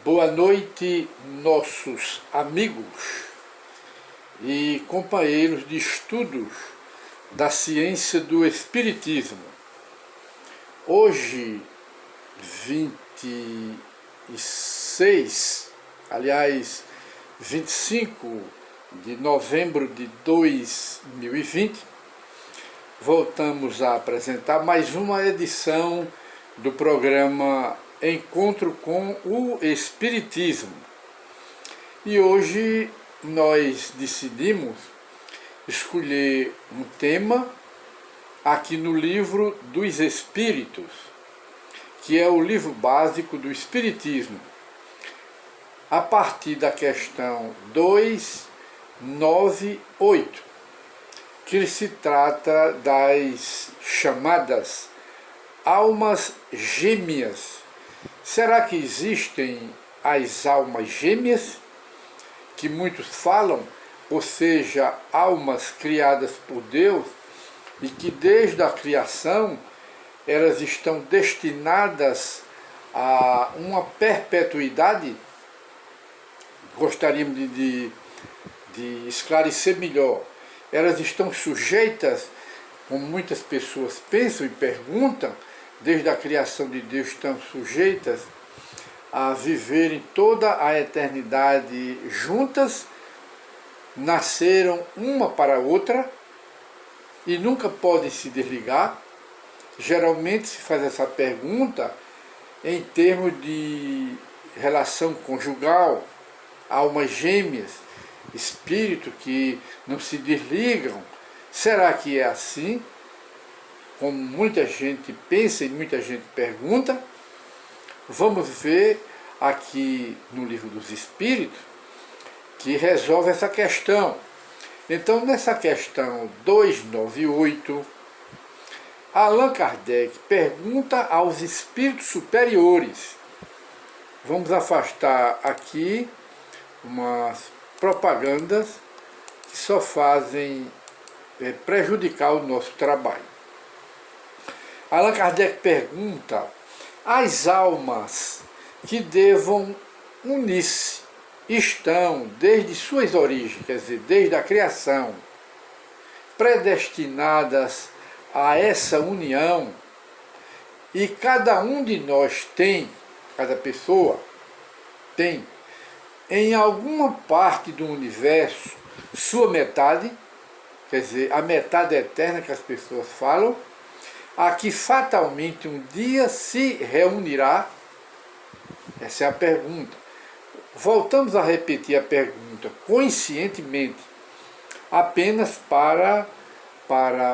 Boa noite, nossos amigos e companheiros de estudos da ciência do Espiritismo. Hoje, 25 de novembro de 2020, voltamos a apresentar mais uma edição do programa Encontro com o Espiritismo. E hoje nós decidimos escolher um tema aqui no Livro dos Espíritos, que é o livro básico do Espiritismo, a partir da questão 298, que se trata das chamadas almas gêmeas. Será que existem as almas gêmeas, que muitos falam, ou seja, almas criadas por Deus e que desde a criação elas estão destinadas a uma perpetuidade? Gostaríamos de esclarecer melhor. Elas estão sujeitas, como muitas pessoas pensam e perguntam, desde a criação de Deus estão sujeitas a viverem toda a eternidade juntas, nasceram uma para a outra e nunca podem se desligar? Geralmente se faz essa pergunta em termos de relação conjugal, almas gêmeas, espíritos que não se desligam. Será que é assim? Como muita gente pensa e muita gente pergunta, vamos ver aqui no Livro dos Espíritos que resolve essa questão. Então, nessa questão 298, Allan Kardec pergunta aos espíritos superiores. Vamos afastar aqui umas propagandas que só fazem prejudicar o nosso trabalho. Allan Kardec pergunta: as almas que devam unir-se estão, desde suas origens, quer dizer, desde a criação, predestinadas a essa união, e cada um de nós tem, cada pessoa tem, em alguma parte do universo, sua metade, quer dizer, a metade eterna que as pessoas falam, a que fatalmente um dia se reunirá? Essa é a pergunta. Voltamos a repetir a pergunta conscientemente, apenas para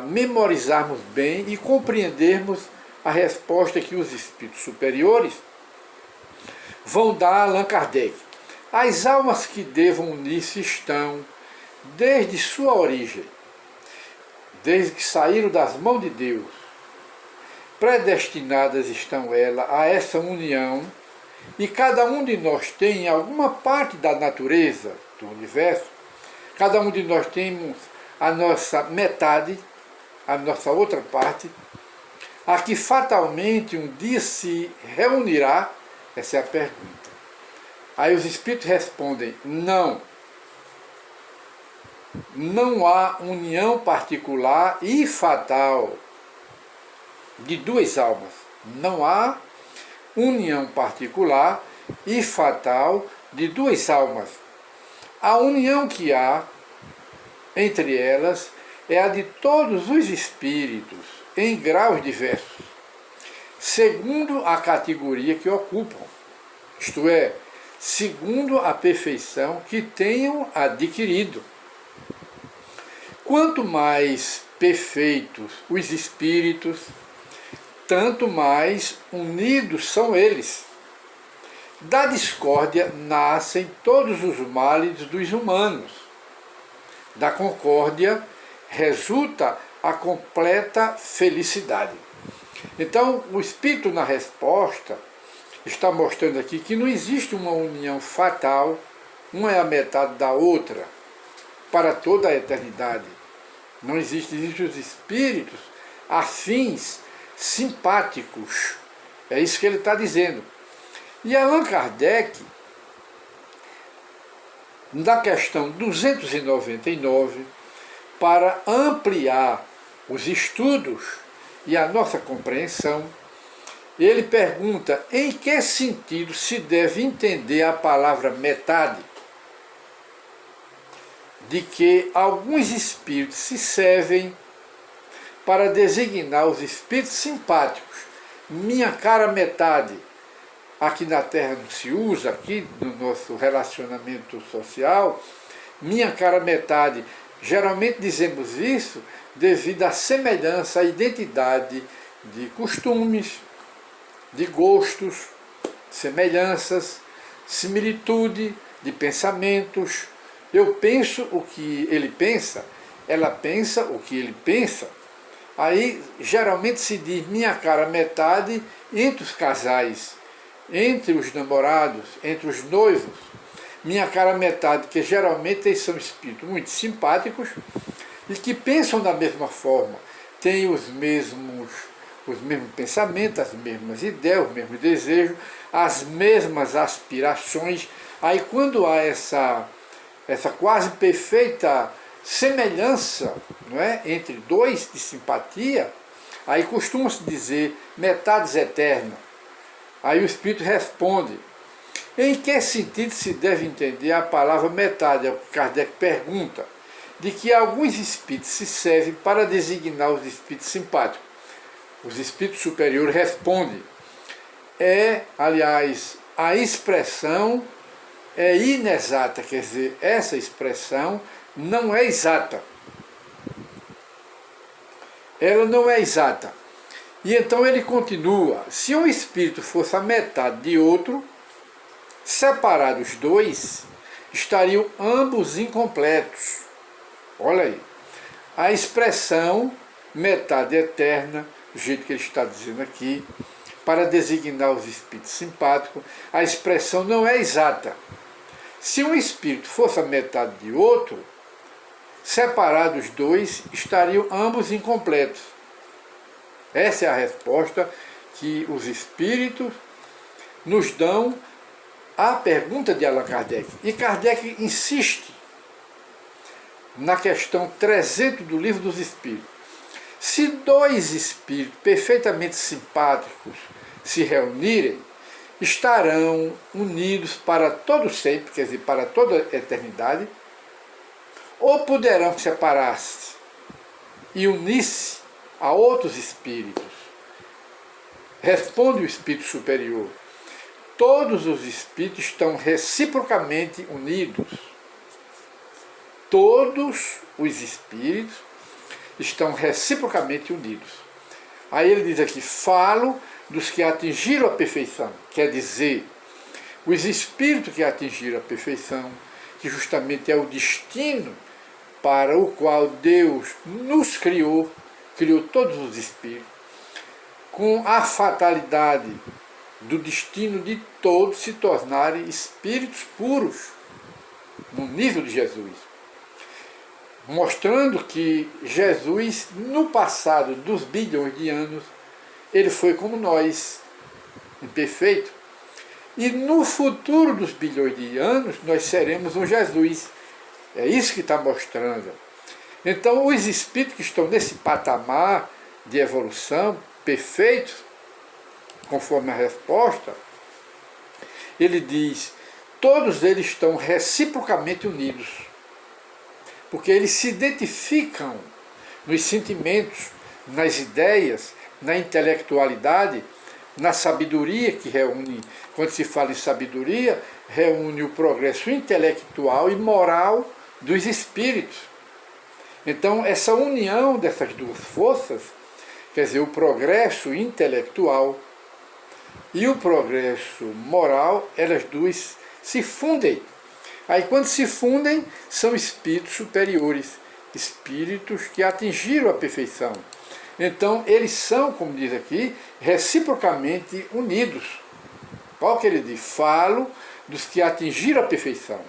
memorizarmos bem e compreendermos a resposta que os espíritos superiores vão dar a Allan Kardec. As almas que devam unir-se estão, desde sua origem, desde que saíram das mãos de Deus, predestinadas estão elas a essa união, e cada um de nós tem alguma parte da natureza do universo, cada um de nós temos a nossa metade, a nossa outra parte, a que fatalmente um dia se reunirá. Essa é a pergunta. Aí os espíritos respondem: não. Não há união particular e fatal de duas almas. Não há união particular e fatal de duas almas. A união que há entre elas é a de todos os espíritos, em graus diversos, segundo a categoria que ocupam, isto é, segundo a perfeição que tenham adquirido. Quanto mais perfeitos os espíritos, tanto mais unidos são eles. Da discórdia nascem todos os males dos humanos. Da concórdia resulta a completa felicidade. Então, o Espírito, na resposta, está mostrando aqui que não existe uma união fatal, uma é a metade da outra, para toda a eternidade. Não existe, existem os espíritos afins, simpáticos. É isso que ele está dizendo. E Allan Kardec, na questão 299, para ampliar os estudos e a nossa compreensão, ele pergunta em que sentido se deve entender a palavra metade, de que alguns espíritos se servem para designar os espíritos simpáticos. Minha cara metade, aqui na Terra não se usa, aqui no nosso relacionamento social, minha cara metade, geralmente dizemos isso devido à semelhança, à identidade de costumes, de gostos, semelhanças, similitude de pensamentos. Eu penso o que ele pensa, ela pensa o que ele pensa. Aí geralmente se diz minha cara metade entre os casais, entre os namorados, entre os noivos. Minha cara metade, que geralmente eles são espíritos muito simpáticos e que pensam da mesma forma, têm os mesmos pensamentos, as mesmas ideias, os mesmos desejos, as mesmas aspirações. Aí quando há essa quase perfeita semelhança, não é, entre dois de simpatia, aí costuma-se dizer metades eternas. Aí o Espírito responde, em que sentido se deve entender a palavra metade? É o que Kardec pergunta, de que alguns espíritos se servem para designar os espíritos simpáticos. Os espíritos superiores respondem, aliás, a expressão é inexata, quer dizer, essa expressão não é exata. Ela não é exata. E então ele continua, se um espírito fosse a metade de outro, separados dois, estariam ambos incompletos. Olha aí, a expressão metade eterna, do jeito que ele está dizendo aqui, para designar os espíritos simpáticos, a expressão não é exata. Se um espírito fosse a metade de outro, separados dois, estariam ambos incompletos. Essa é a resposta que os espíritos nos dão à pergunta de Allan Kardec. E Kardec insiste na questão 300 do Livro dos Espíritos. Se dois espíritos perfeitamente simpáticos se reunirem, estarão unidos para todo sempre, quer dizer, para toda a eternidade, ou poderão separar-se e unir-se a outros espíritos? Responde o espírito superior, todos os espíritos estão reciprocamente unidos. Todos os espíritos estão reciprocamente unidos. Aí ele diz aqui, falo dos que atingiram a perfeição, quer dizer, os espíritos que atingiram a perfeição, que justamente é o destino para o qual Deus nos criou todos os espíritos, com a fatalidade do destino de todos se tornarem espíritos puros, no nível de Jesus. Mostrando que Jesus, no passado dos bilhões de anos, ele foi como nós, imperfeito. E no futuro dos bilhões de anos, nós seremos um Jesus. É isso que está mostrando. Então, os espíritos que estão nesse patamar de evolução, perfeitos, conforme a resposta, ele diz, todos eles estão reciprocamente unidos, porque eles se identificam nos sentimentos, nas ideias, na intelectualidade, na sabedoria que reúne, quando se fala em sabedoria, reúne o progresso intelectual e moral dos espíritos. Então, essa união dessas duas forças, quer dizer, o progresso intelectual e o progresso moral, elas duas se fundem. Aí, quando se fundem, são espíritos superiores, espíritos que atingiram a perfeição. Então, eles são, como diz aqui, reciprocamente unidos. Qual que ele diz? Falo dos que atingiram a perfeição.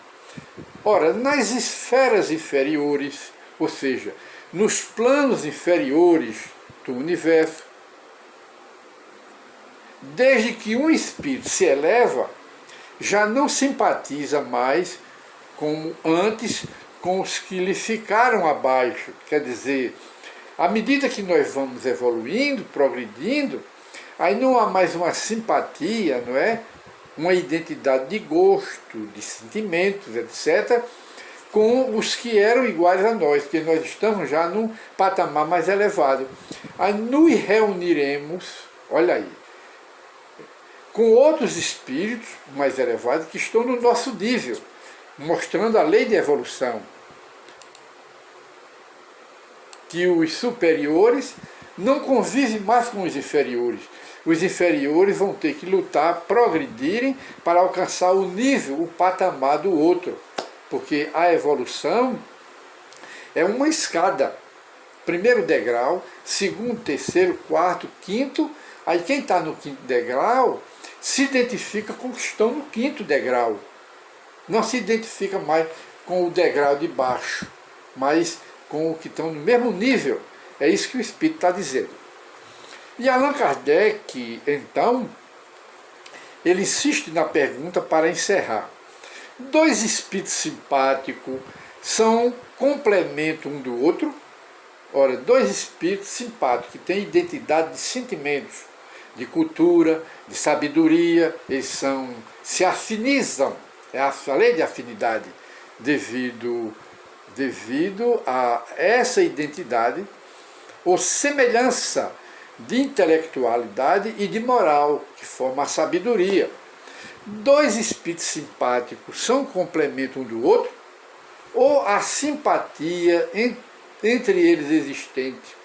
Ora, nas esferas inferiores, ou seja, nos planos inferiores do universo, desde que um espírito se eleva, já não simpatiza mais como antes com os que lhe ficaram abaixo. Quer dizer, à medida que nós vamos evoluindo, progredindo, aí não há mais uma simpatia, não é? Uma identidade de gosto, de sentimentos, etc., com os que eram iguais a nós, porque nós estamos já num patamar mais elevado. Aí nos reuniremos, olha aí, com outros espíritos mais elevados que estão no nosso nível, mostrando a lei de evolução. Que os superiores não convivem mais com os inferiores. Os inferiores vão ter que lutar, progredirem para alcançar o nível, o patamar do outro. Porque a evolução é uma escada. Primeiro degrau, segundo, terceiro, quarto, quinto. Aí quem está no quinto degrau se identifica com os que estão no quinto degrau. Não se identifica mais com o degrau de baixo, mas com o que estão no mesmo nível. É isso que o Espírito está dizendo. E Allan Kardec, então, ele insiste na pergunta para encerrar. Dois espíritos simpáticos são complemento um do outro? Ora, dois espíritos simpáticos que têm identidade de sentimentos, de cultura, de sabedoria, eles se afinizam, é a lei de afinidade, devido a essa identidade ou semelhança de intelectualidade e de moral, que forma a sabedoria. Dois espíritos simpáticos são complemento um do outro, ou a simpatia entre eles existente,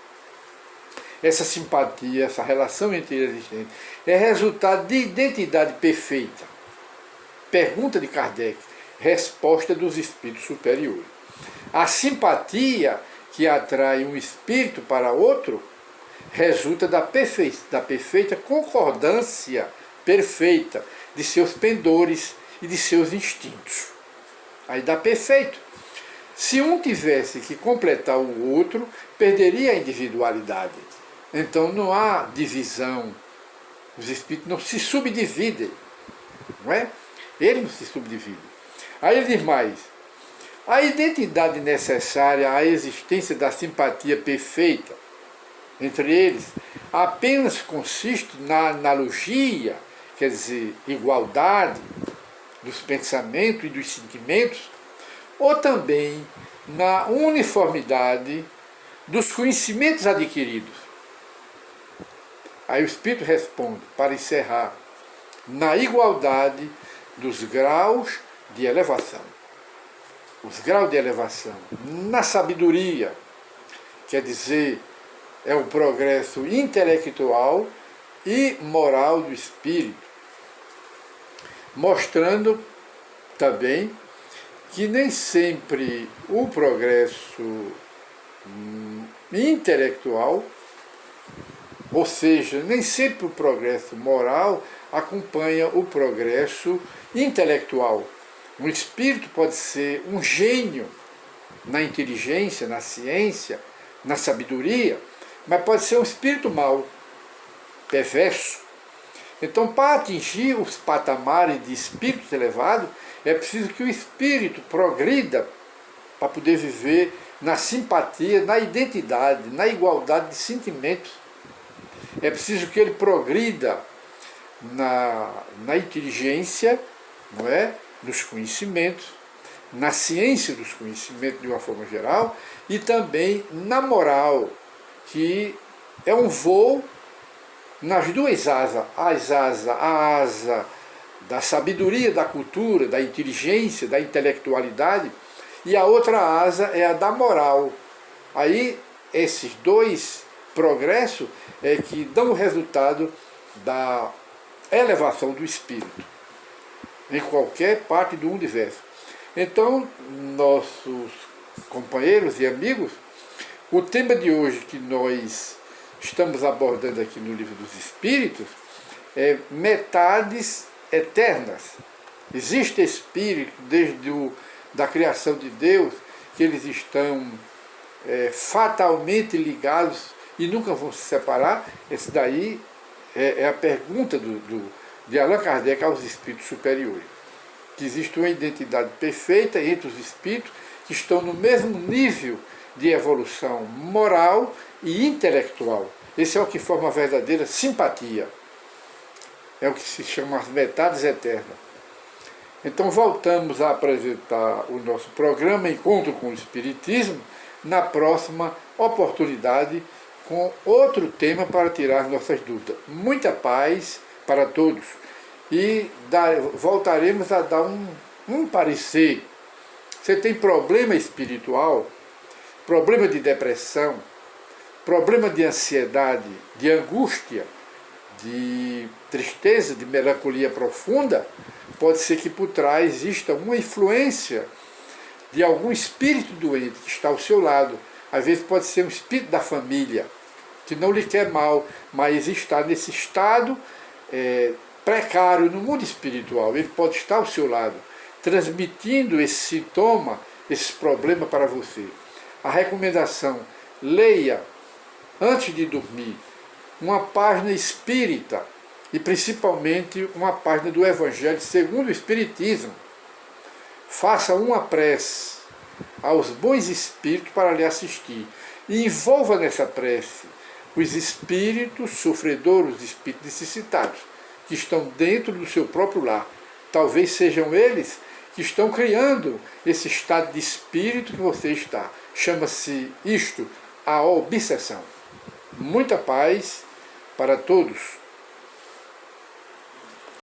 essa simpatia, essa relação entre eles existente, é resultado de identidade perfeita? Pergunta de Kardec, resposta dos espíritos superiores. A simpatia que atrai um espírito para outro resulta da perfeita concordância perfeita de seus pendores e de seus instintos. Aí dá perfeito. Se um tivesse que completar o outro, perderia a individualidade. Então não há divisão. Os espíritos não se subdividem. Não é? Ele não se subdivide. Aí ele diz mais: a identidade necessária à existência da simpatia perfeita entre eles apenas consiste na analogia, quer dizer, igualdade dos pensamentos e dos sentimentos, ou também na uniformidade dos conhecimentos adquiridos. Aí o Espírito responde, para encerrar, na igualdade dos graus de elevação. Os graus de elevação na sabedoria, quer dizer, é o progresso intelectual e moral do espírito, mostrando também que nem sempre o progresso intelectual, ou seja, nem sempre o progresso moral acompanha o progresso intelectual. Um espírito pode ser um gênio na inteligência, na ciência, na sabedoria, mas pode ser um espírito mau, perverso. Então, para atingir os patamares de espírito elevado, é preciso que o espírito progrida para poder viver na simpatia, na identidade, na igualdade de sentimentos. É preciso que ele progrida na inteligência, não é? Dos conhecimentos, na ciência dos conhecimentos de uma forma geral, e também na moral, que é um voo nas duas asas, a asa da sabedoria, da cultura, da inteligência, da intelectualidade, e a outra asa é a da moral. Aí esses dois progressos é que dão o resultado da elevação do espírito em qualquer parte do universo. Então, nossos companheiros e amigos, o tema de hoje que nós estamos abordando aqui no Livro dos Espíritos é metades eternas. Existe espírito desde da criação de Deus, que eles estão fatalmente ligados e nunca vão se separar. Esse daí é a pergunta de Allan Kardec aos espíritos superiores. Que existe uma identidade perfeita entre os espíritos que estão no mesmo nível de evolução moral e intelectual. Esse é o que forma a verdadeira simpatia. É o que se chama as metades eternas. Então voltamos a apresentar o nosso programa Encontro com o Espiritismo na próxima oportunidade com outro tema para tirar nossas dúvidas. Muita paz para todos. E voltaremos a dar um parecer. Você tem problema espiritual, problema de depressão, problema de ansiedade, de angústia, de tristeza, de melancolia profunda, pode ser que por trás exista uma influência de algum espírito doente que está ao seu lado. Às vezes pode ser um espírito da família, que não lhe quer mal, mas está nesse estado precário no mundo espiritual. Ele pode estar ao seu lado, transmitindo esse sintoma, esse problema para você. A recomendação: leia, antes de dormir, uma página espírita, e principalmente uma página do Evangelho segundo o Espiritismo. Faça uma prece aos bons espíritos para lhe assistir. E envolva nessa prece os espíritos sofredores, os espíritos necessitados, que estão dentro do seu próprio lar. Talvez sejam eles que estão criando esse estado de espírito que você está. Chama-se isto a obsessão. Muita paz para todos.